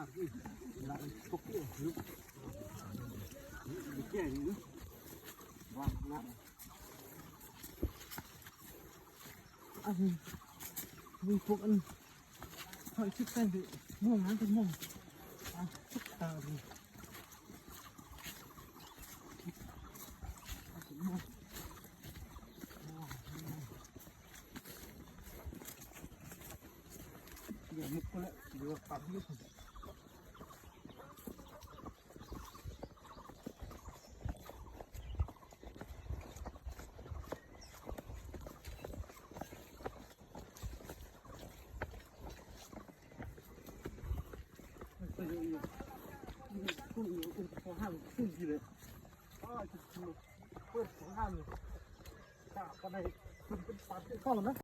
มีพวกอันหอยชิบกันดิม่วงนั้นเป็นม่วงทุกตาดิเดี๋ยวมุกก็แล้วเดี๋ยวปัดเยอะคุณอยู่พอห้ามคุณกี่เลยจะเปิดของห้ามเลยถ้าก็ได้คุณเป็นปาร์ตี้เข้านะ